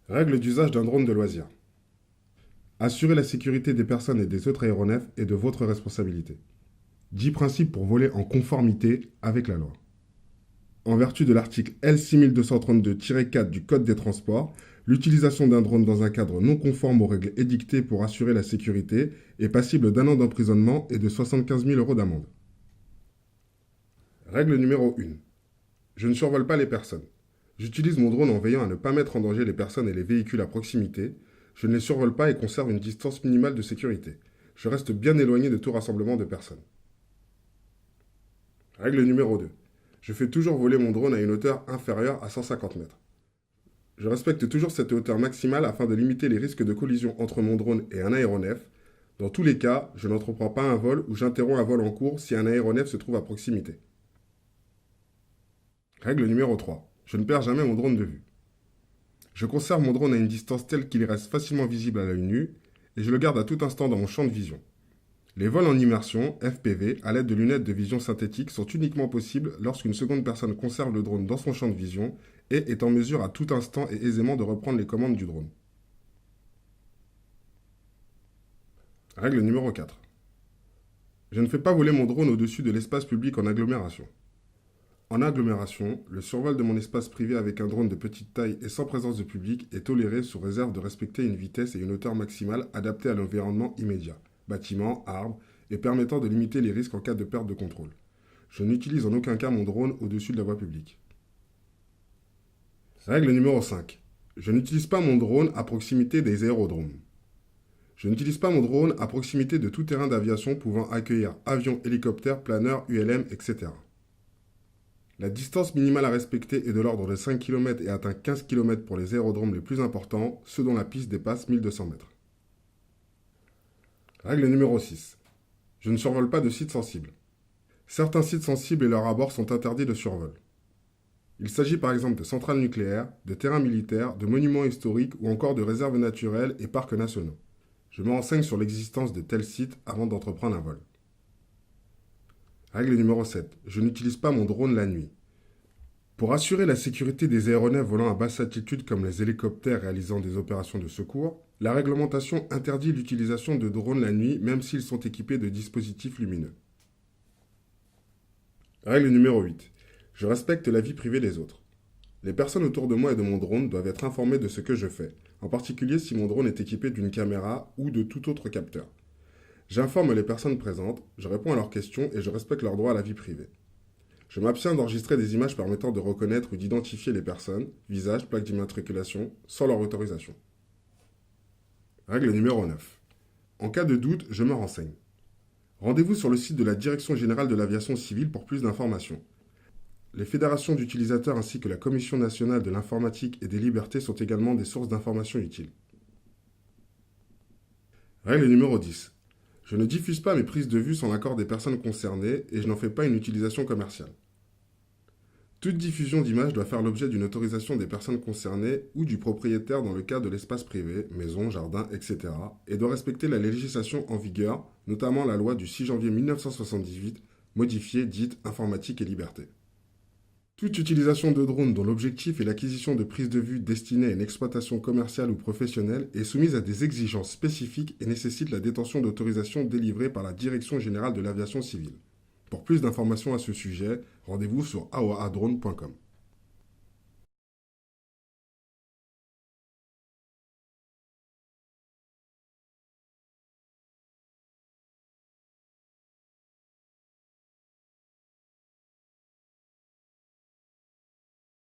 Règle d'usage d'un drone de loisir. Assurer la sécurité des personnes et des autres aéronefs est de votre responsabilité. 10 principes pour voler en conformité avec la loi. En vertu de l'article L6232-4 du Code des transports, l'utilisation d'un drone dans un cadre non conforme aux règles édictées pour assurer la sécurité est passible d'1 an d'emprisonnement et de 75 000 euros d'amende. Règle numéro 1. Je ne survole pas les personnes. J'utilise mon drone en veillant à ne pas mettre en danger les personnes et les véhicules à proximité. Je ne les survole pas et conserve une distance minimale de sécurité. Je reste bien éloigné de tout rassemblement de personnes. Règle numéro 2. Je fais toujours voler mon drone à une hauteur inférieure à 150 mètres. Je respecte toujours cette hauteur maximale afin de limiter les risques de collision entre mon drone et un aéronef. Dans tous les cas, je n'entreprends pas un vol ou j'interromps un vol en cours si un aéronef se trouve à proximité. Règle numéro 3. Je ne perds jamais mon drone de vue. Je conserve mon drone à une distance telle qu'il reste facilement visible à l'œil nu et je le garde à tout instant dans mon champ de vision. Les vols en immersion, FPV, à l'aide de lunettes de vision synthétique sont uniquement possibles lorsqu'une seconde personne conserve le drone dans son champ de vision et est en mesure à tout instant et aisément de reprendre les commandes du drone. Règle numéro 4. Je ne fais pas voler mon drone au-dessus de l'espace public en agglomération. En agglomération, le survol de mon espace privé avec un drone de petite taille et sans présence de public est toléré sous réserve de respecter une vitesse et une hauteur maximale adaptées à l'environnement immédiat, bâtiments, arbres, et permettant de limiter les risques en cas de perte de contrôle. Je n'utilise en aucun cas mon drone au-dessus de la voie publique. Règle numéro 5. Je n'utilise pas mon drone à proximité des aérodromes. Je n'utilise pas mon drone à proximité de tout terrain d'aviation pouvant accueillir avions, hélicoptères, planeurs, ULM, etc. La distance minimale à respecter est de l'ordre de 5 km et atteint 15 km pour les aérodromes les plus importants, ceux dont la piste dépasse 1200 mètres. Règle numéro 6. Je ne survole pas de sites sensibles. Certains sites sensibles et leurs abords sont interdits de survol. Il s'agit par exemple de centrales nucléaires, de terrains militaires, de monuments historiques ou encore de réserves naturelles et parcs nationaux. Je me renseigne sur l'existence de tels sites avant d'entreprendre un vol. Règle numéro 7. Je n'utilise pas mon drone la nuit. Pour assurer la sécurité des aéronefs volant à basse altitude comme les hélicoptères réalisant des opérations de secours, la réglementation interdit l'utilisation de drones la nuit même s'ils sont équipés de dispositifs lumineux. Règle numéro 8. Je respecte la vie privée des autres. Les personnes autour de moi et de mon drone doivent être informées de ce que je fais, en particulier si mon drone est équipé d'une caméra ou de tout autre capteur. J'informe les personnes présentes, je réponds à leurs questions et je respecte leur droit à la vie privée. Je m'abstiens d'enregistrer des images permettant de reconnaître ou d'identifier les personnes, visage, plaque d'immatriculation, sans leur autorisation. Règle numéro 9. En cas de doute, je me renseigne. Rendez-vous sur le site de la Direction générale de l'aviation civile pour plus d'informations. Les fédérations d'utilisateurs ainsi que la Commission nationale de l'informatique et des libertés sont également des sources d'informations utiles. Règle numéro 10. Je ne diffuse pas mes prises de vue sans l'accord des personnes concernées et je n'en fais pas une utilisation commerciale. Toute diffusion d'images doit faire l'objet d'une autorisation des personnes concernées ou du propriétaire dans le cas de l'espace privé, maison, jardin, etc. et doit respecter la législation en vigueur, notamment la loi du 6 janvier 1978, modifiée dite informatique et liberté. Toute utilisation de drones dont l'objectif est l'acquisition de prises de vue destinées à une exploitation commerciale ou professionnelle est soumise à des exigences spécifiques et nécessite la détention d'autorisations délivrées par la Direction générale de l'aviation civile. Pour plus d'informations à ce sujet, rendez-vous sur aoadrone.com.